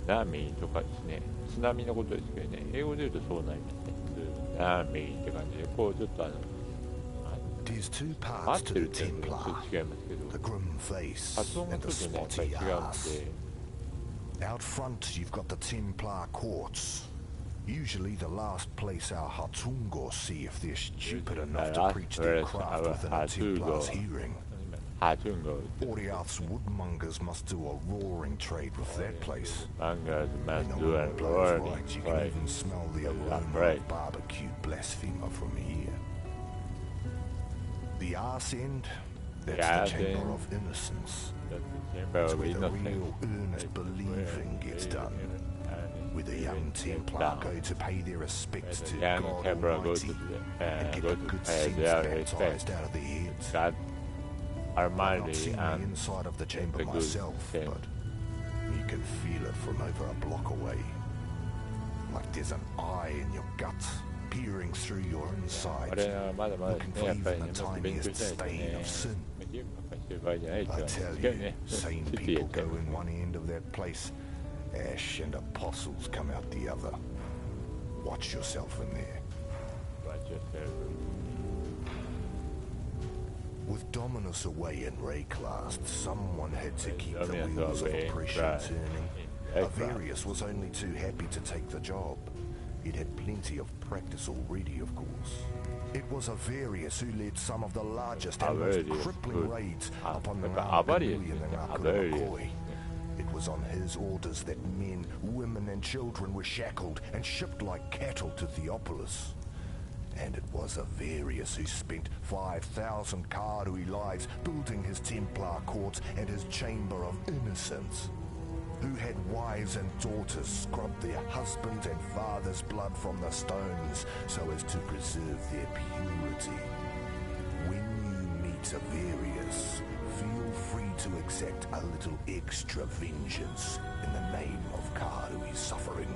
ナーミーとかですね、津波のことですけどね、英語で言うとそうなりますね。ナーミーって感じで、こうちょっと合ってるっていうのはちょっと違いますけど、発音がちょっとね、やっぱり違うので、
Out front, you've got the Templar courts. Usually the last place our Hatungos see if they're stupid enough to preach their craft within a Templar's hearing. Oriath's woodmongers must do a roaring trade with that place. When the wind blows right, you can even smell the aroma of barbecued blasphemer from here. The arse end, that's the chamber of innocence. It's where the real earnest believing gets done. Where the young Templar go to pay their respects to God Almighty and get a good sense baptized out of their heads. I've not seen the inside of the chamber myself, but you can feel it from over a block away. Like there's an eye in your guts, peering through your insides, looking for even the tiniest stain of sin. I tell you, sane people go in one end of that place, ash and apostles come out the other. Watch yourself in there. With Dominus away in Rayclast, someone had to keep the wheels of oppression turning. Avarius was only too happy to take the job. It had plenty of practice already, of course. It was Avarius who led some of the largest and most crippling raids upon the Million in Arcana. It was on his orders that men, women and children were shackled and shipped like cattle to Theopolis. And it was Avarius who spent 5,000 Karui lives building his Templar courts and his Chamber of Innocence. Who had wives and daughters scrub their husbands and fathers' blood from the stones so as to preserve their purity. When you meet Avarius, feel free to exact a little extra vengeance in the name of Karui's suffering.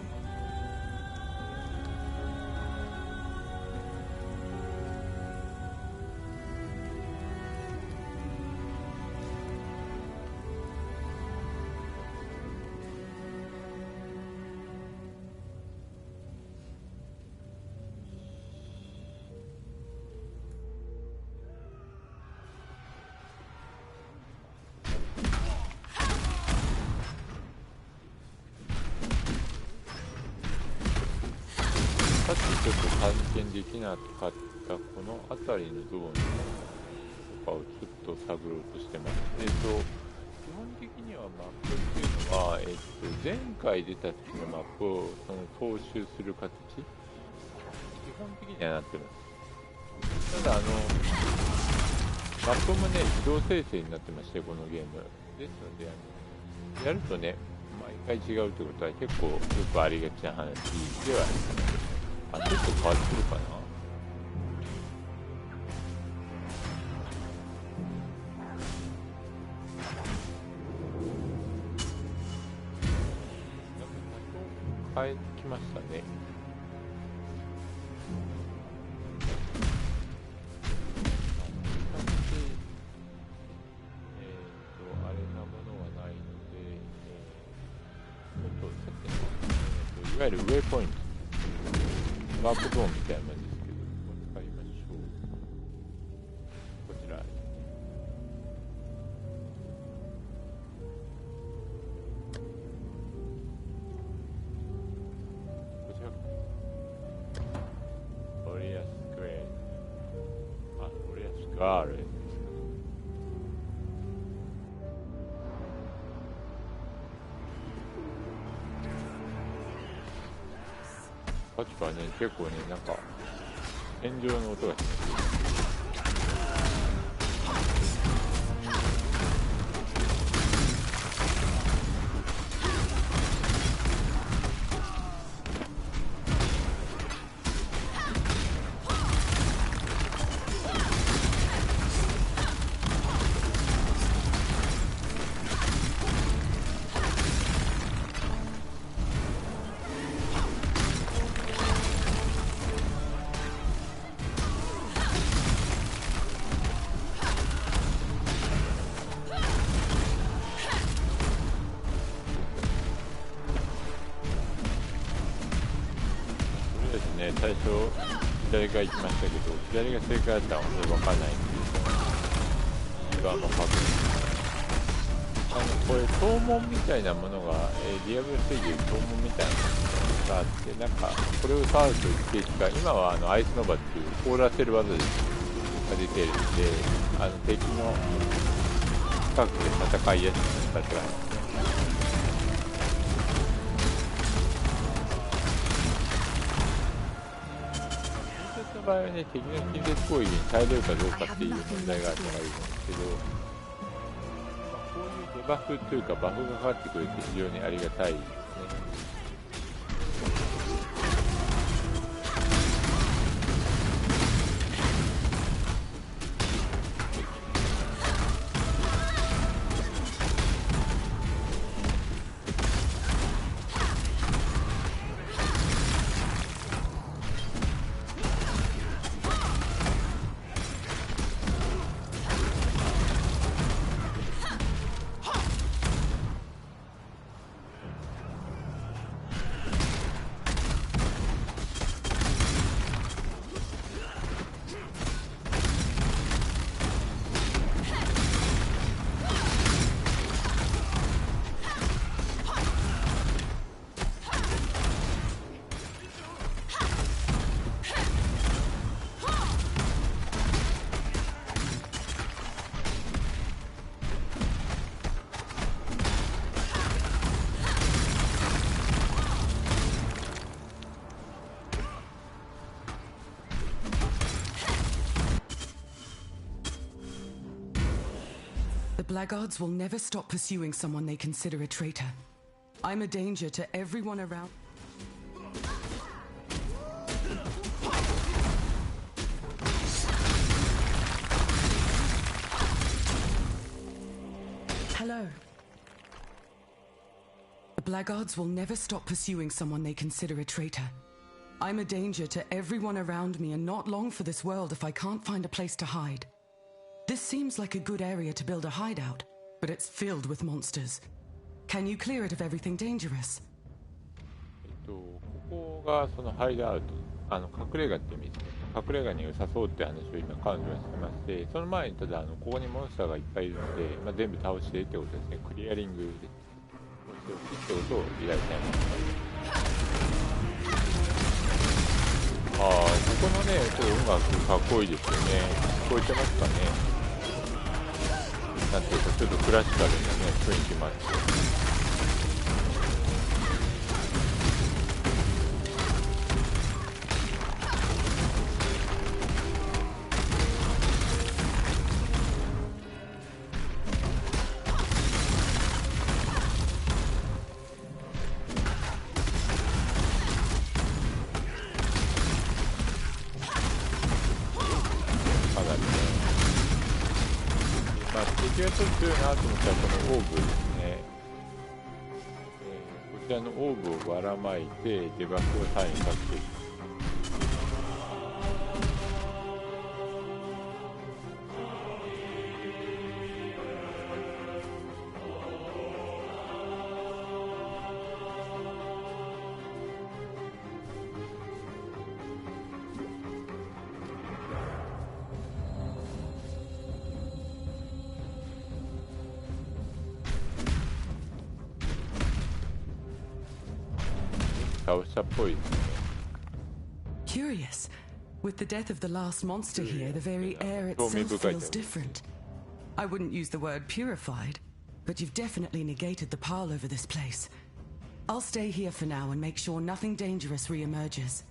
ちょっと探検できなかったこの辺りのゾーンとかをちょっと探ろうとしてます。基本的にはマップっていうのは、前回出た時のマップを踏襲する形、基本的にはなってます。ただマップもね、自動生成になってまして、このゲームですので、やるとね、毎回違うということは結構よくありがちな話ではあります。ちょっと変わってるかな。変えてきましたね。あれなものはないので、ちょっとさっきの、いわゆるウェイポイント。ワープゾーンみたいなものですけど、これ使いましょう。こちら。こちら。オリアスクエア。あ、オリアスガール。さっきからね、結構ね、なんか天井の音がします。最初左側行きましたけど、左が正解だったら本当に分かんないんで、右側の確認。これ、拷問みたいなものが、ディアブル3でいう拷問みたいなものががあって、なんかこれを触ると一定時間、今はアイスノバっていう凍らせる技ですが出ているので、敵の近くで戦いやすくなったって感じですね。の場合はね、敵の近接攻撃に耐えれるかどうかっていう問題があるのがいいんですけど、こういうデバフというかバフがかかってくると非常にありがたいですね。
The blackguards will never stop pursuing someone they consider a traitor. I'm a danger to everyone around. Hello. The blackguards will never stop pursuing someone they consider a traitor. I'm a danger to everyone around me and not long for this world if I can't find a place to hide. This seems like a good area to build a hideout, but it's filled with monsters. Can you clear it of everything dangerous?
ここがそのハイドアウト、隠れ家って意味ですね。隠れ家に良さそうって話を今彼女はしてまして、その前にただここにモンスターがいっぱいいるので、全部倒してってことですね。クリアリングでってことを依頼されました。ここのね、音楽かっこいいですよね。聞こえてますかね。なんていうかちょっとクラシカルなね雰囲気もあって。敵がちょっと強いなと思ったらこのオーブですね、こちらのオーブをばらまいてデバフを単位させていく。
Curious. With the death of the last monster here, the very air itself feels different. I wouldn't use the word purified, but you've definitely negated the pile over this place. I'll stay here for now and make sure nothing dangerous re-emerges.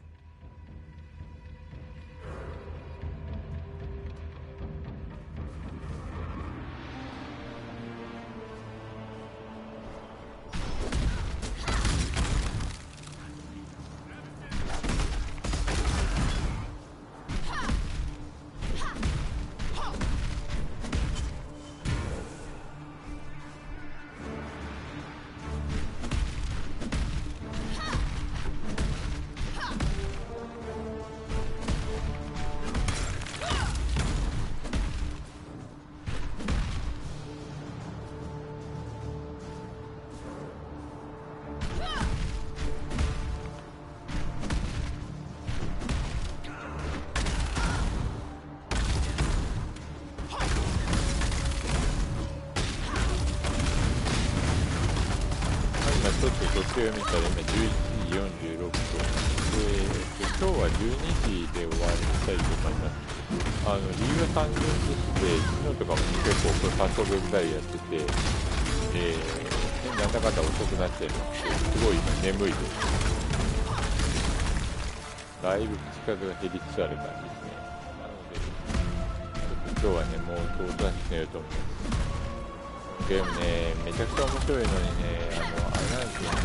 ちょっと時計を見たら今11時46分で、今日は12時で終わりにしたいと思います。理由は単純でして、昨日とかも結構これパスオブエグザイルやってて、なんだかんだ遅くなっちゃいまして、すごい今眠いです。だいぶ口数が減りつつある感じですね。なので、ちょっと今日はね、もうおとなしく寝ようと思います。ゲームね、めちゃくちゃ面白いのにね、あれなんですよね、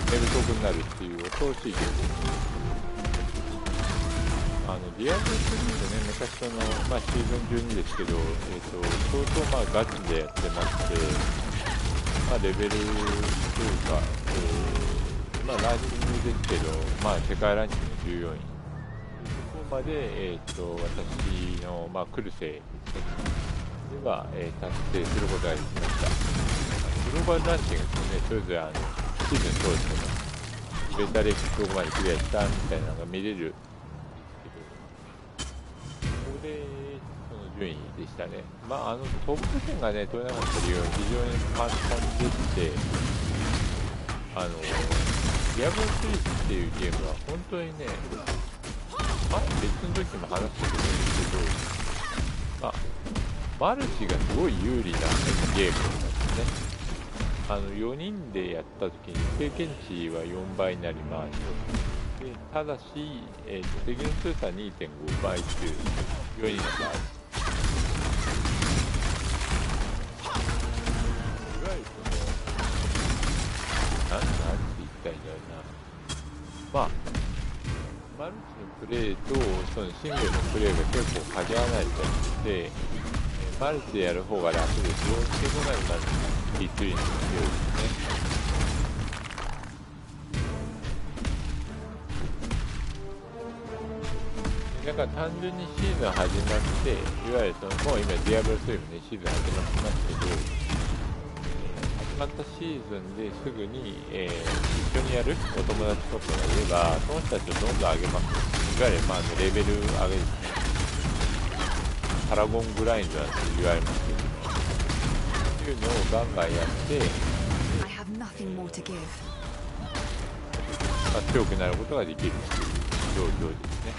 寝不足になるっていう恐ろしいゲームです。ディアブル3とね、昔シーズン12ですけど、相当ガチでやってまして、レベルというか、ランキングですけど、世界ランキング14位。そこまで、私の、クルセイでは、達成することができました。グローバルランキングですね、それぞれシーズン通してベータレックスどこまでクリアしたみたいなのが見れる。その順位でしたね。トップ10がね、取れなかった理由は非常に簡単でして、ディアブル3っていうゲームは本当にね、別の時も話してるんですけど、マルチがすごい有利なゲームなんですね。4人でやった時に経験値は4倍になります。でただし、敵の強さ 2.5 倍という4人の場合、いわゆるなんて言いたいんだろうな、マルチのプレイとそのシングルのプレイが結構限らないとしてマルチでやる方が楽ですよっていうのが今の T3 の強いですね。だから単純にシーズン始まって、いわゆるもう今ディアブル3もねシーズン始まってますけど、始まったシーズンですぐに、一緒にやるお友達とかがいれば、その人たちをどんどん上げます。いわゆるレベル上げですね。パラゴングラインドなんて言われますけど、そういうのをガンガンやって、
I have nothing more to give.
強くなることができるという状況ですね。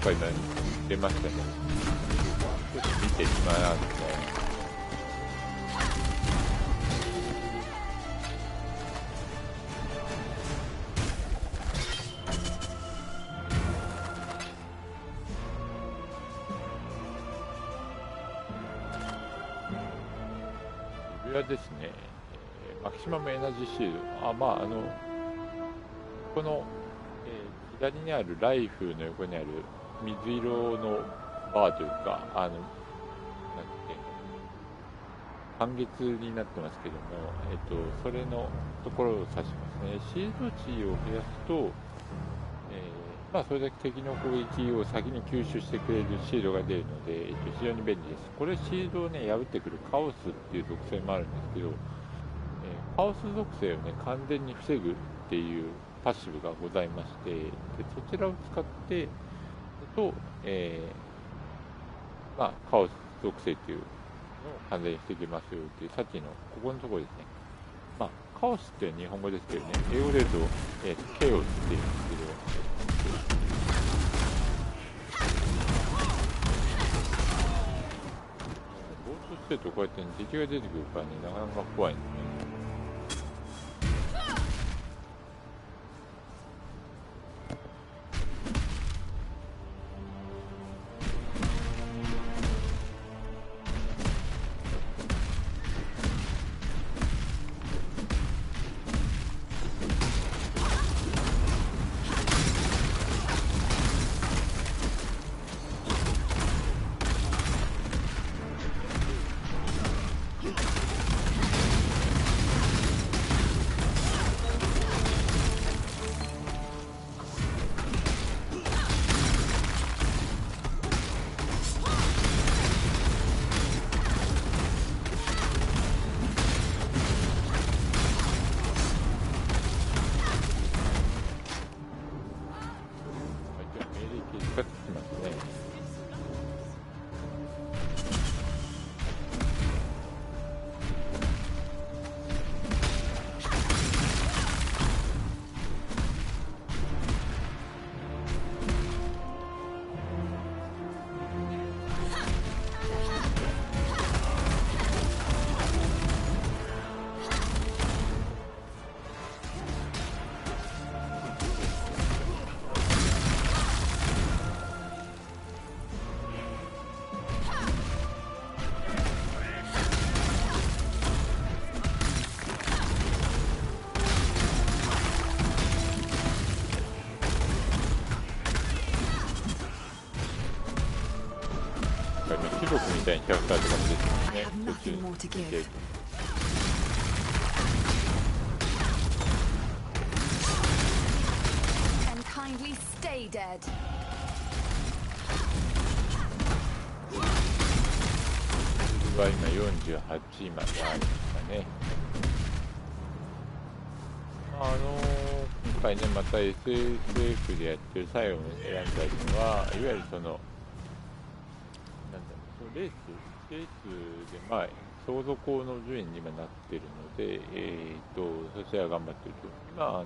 今回出ましたね。ちょっと見てしまいますね。指輪ですね。マキシマムエナジーシールド。この、左にあるライフの横にある水色のバーというか、なんて半月になってますけども、それのところを指しますね。シールド値を増やすと、それだけ敵の攻撃を先に吸収してくれるシールドが出るので、非常に便利です。これシールドをね、破ってくるカオスっていう属性もあるんですけど、カオス属性をね、完全に防ぐっていうパッシブがございまして、でそちらを使ってカオス属性っていうのを完全に防ぎますよっていう、さっきのここのところですね。カオスって日本語ですけどね、英語で言うと、ケオスっていうんですけど、暴走してるとこうやって、ね、敵が出てくるからね、なかなか怖いんですね。たいなキャラクターとかも出てます
I
ね。
have
途中
nothing more to
見てる
give.
と
And kindly stay dead.
は今48位までありましたね。今回ね、また SSF でやってる最後に選んだのは、いわゆるその、なんだろう、そのレースで、まあ、相続校の順位に今なってるので、そちら頑張ってると。今、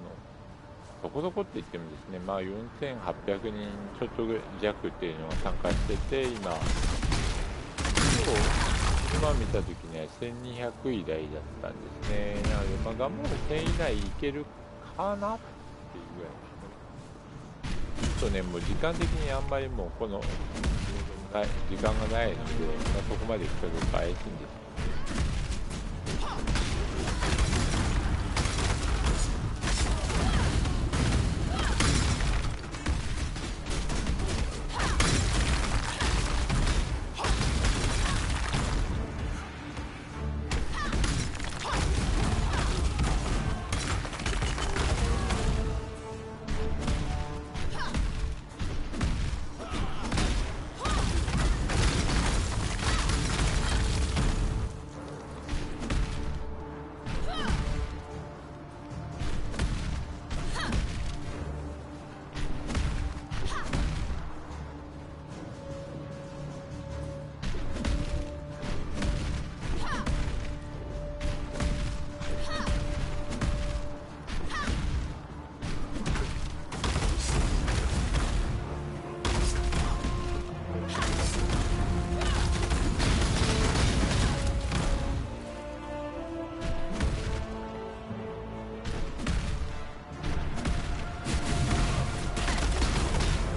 そこそこって言ってもですね、まあ、4800人ちょっと弱っていうのが参加してて、今見たときには1200位台だったんですね。なので、まあ、頑張る1000位以内いけるかなっていうぐらいですね。ちょっとね、もう時間的にあんまりもうこの時間がないので、まあ、そこまで行くかどうか怪しいんです。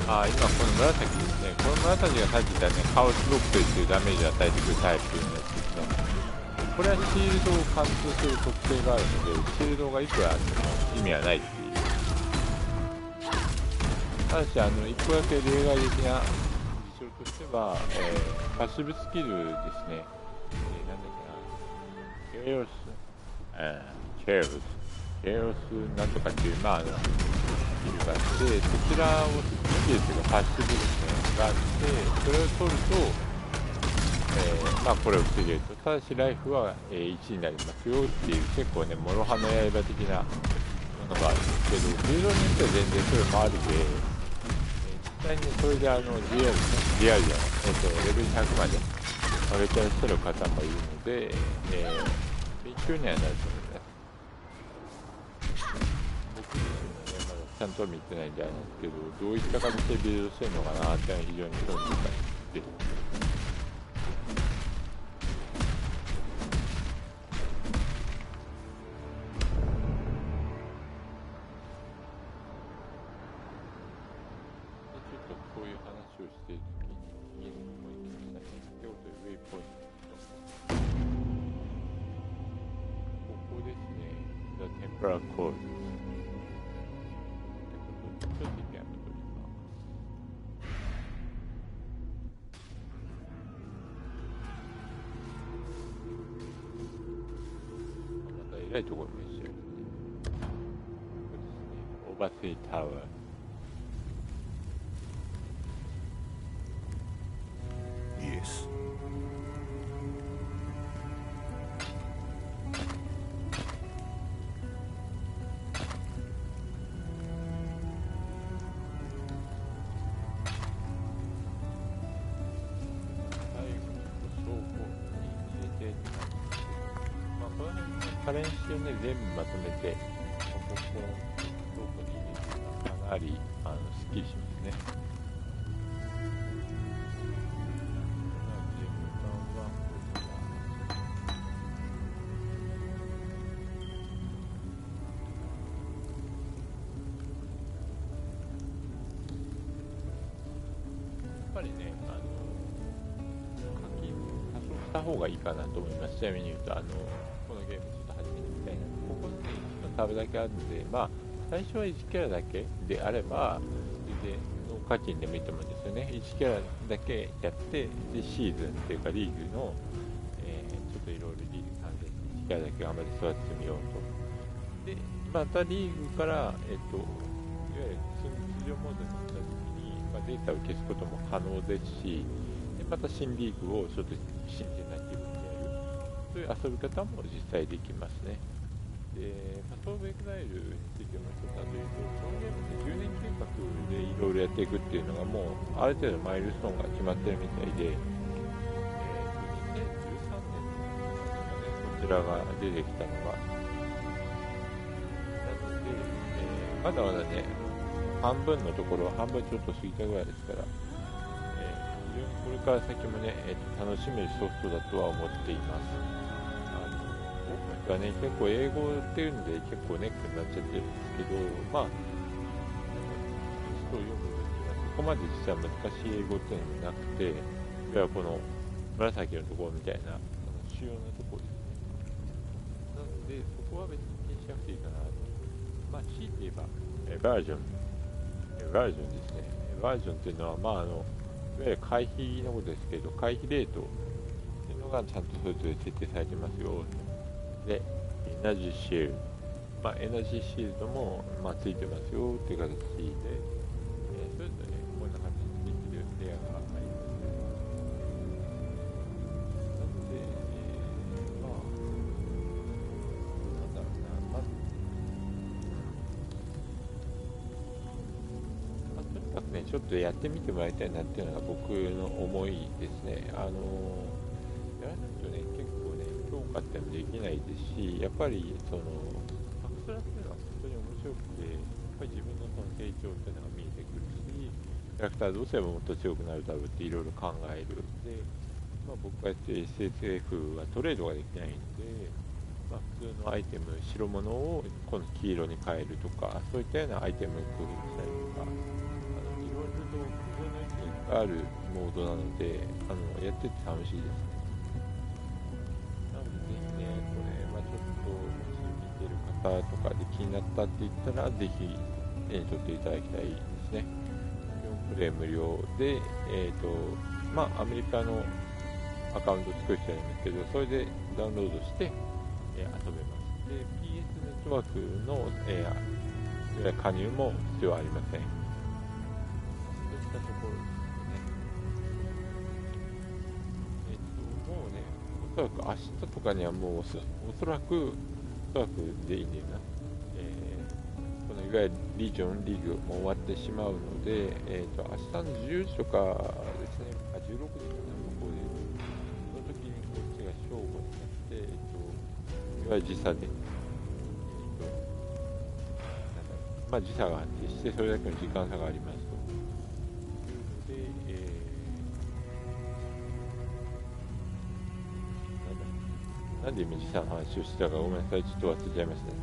今この紫ですね。この紫がさっき言ったね、カオスロックっていうダメージを与えてくるタイプのやつですね。これはシールドを貫通する特性があるので、シールドがいくらあっても意味はないっていう。ただし、一個だけ例外的な事象としては、パッシブスキルですね。なんだっけな、ケイオス、なんとかっていう、まあ、スキルがあって、そちらをスキルというかパッシブですね、があって、それを取ると、まあ、これを防げると。ただし、ライフは、1になりますよっていう、結構ね、諸刃の刃的なものがあるんですけど、ビルドによっては全然それもありで、実際にそれでリアルじゃない、レベル100まで上げてらっしゃる方もいるので、勉強にはなると思います。僕自身はね、まだちゃんとは見てないんであれなんですけど、どういった形でビルドしてるのかなっていうのは非常に興味深いです。えらいところにしてるね。ここですね。オーバーセイタワー。
Yes.
練習をね、全部まとめて、ここ倉庫に入れるのがかなりスッキリしますね。やっぱりね、課金多少した方がいいかなと思います。ちなみに言うと、このゲームちょっと始めてみたいな。ここに1のタブだけあるので、まあ、最初は1キャラだけであれば、全然課金でもいいと思うんですよね。1キャラだけやって、でシーズンっていうかリーグの、ちょっといろいろリーグ完成して1キャラだけ頑張って育ててみようと。でまたリーグから、いわゆる通常モードに行った時に、データを消すことも可能ですし、でまた新リーグをちょっと新鮮な気分でやる、そういう遊び方も実際できますね。で、パスオブエグザイルについてもう一つはというと、このゲームって10年計画でいろいろやっていくっていうのがもうある程度マイルストーンが決まってるみたいで、2013年こちらが出てきたのが、なので、まだまだね、半分のところ、半分ちょっと過ぎたぐらいですから、非常にこれから先もね、楽しめるソフトだとは思っています。僕はね、結構英語っていうんで結構ネックになっちゃってるんですけど、まあ、読む分にはそこまで実は難しい英語っていうのもなくて、いわゆるこの紫のところみたいな主要なところですね。なので、そこは別に気にしなくていいかなと。まあ、強いて言えば、バージョンですね。バージョンっていうのは、まあ、いわゆる回避のことですけど、回避レートっていうのがちゃんとそれぞれ設定されてますよ。で、エナジーシールド、エナジーシールドも、ついてますよっていう形で、それぞれこんな感じでついてるレアがありますね。なので、なんだろうな、とにかくね、ちょっとやってみてもらいたいなっていうのが僕の思いですね。やらないとね、結構ね、評価ってのできないですし、やっぱりそのパクスラっていうのは本当に面白くて、やっぱり自分のその成長っていうのが見えてくるし、キャラクターどうすればもっと強くなるだろうっていろいろ考える。で、僕がやってる SSF はトレードができないんで、普通のアイテム、白物をこの黄色に変えるとか、そういったようなアイテム工夫したりとか、いろいろと工夫の余地があるモードなので、やってて楽しいですね。なのでぜひね、これ、ちょっともし見てる方とかで気になったって言ったら、ぜひ手に取っていただきたいですね。4プレイ無料で、アメリカのアカウント作る人はいるんですけど、それでダウンロードして、遊べます。で、PS ネットワークの、加入も必要ありません。そういったところですね。もうね、おそらく明日とかにはもうおそらくでいいんだよな。このいわゆるリージョンリーグも終わってしまうので、明日の10時とかですね、16時かな、向こうで。その時にこっちが正午になって、いわゆる時差で、時差があってして、それだけの時間差がありますというので、なんで今時差の話をしてたかごめんなさい、ちょっと忘れちゃいましたね。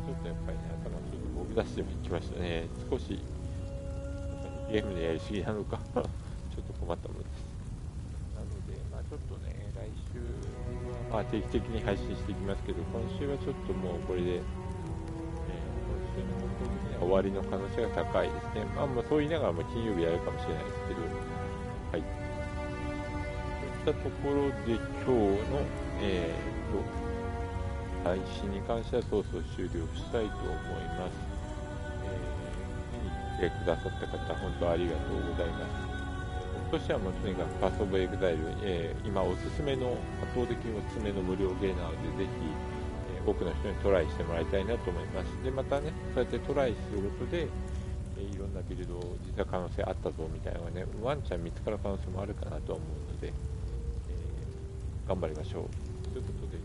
ちょっとやっぱりね、頭ちょっとボケ出してきましたね。少しゲームでやりすぎなのかちょっと困ったものです。なので、ちょっとね、来週は定期的に配信していきますけど、今週はちょっともうこれで、今週の本当に、終わりの可能性が高いですね。そう言いながらも金曜日やるかもしれないですけど、はい。そういったところで今日の、配信に関してはそろそろ終了したいと思います。見に来てくださった方、本当ありがとうございます。僕としてはもうとにかくパスオブエグザイル、今おすすめの、圧倒的におすすめの無料ゲーなので、ぜひ、多くの人にトライしてもらいたいなと思います。で、またね、そうやってトライすることで、いろんなビルド、実は可能性あったぞみたいなのがね、ワンチャン見つかる可能性もあるかなと思うので、頑張りましょう。ということで、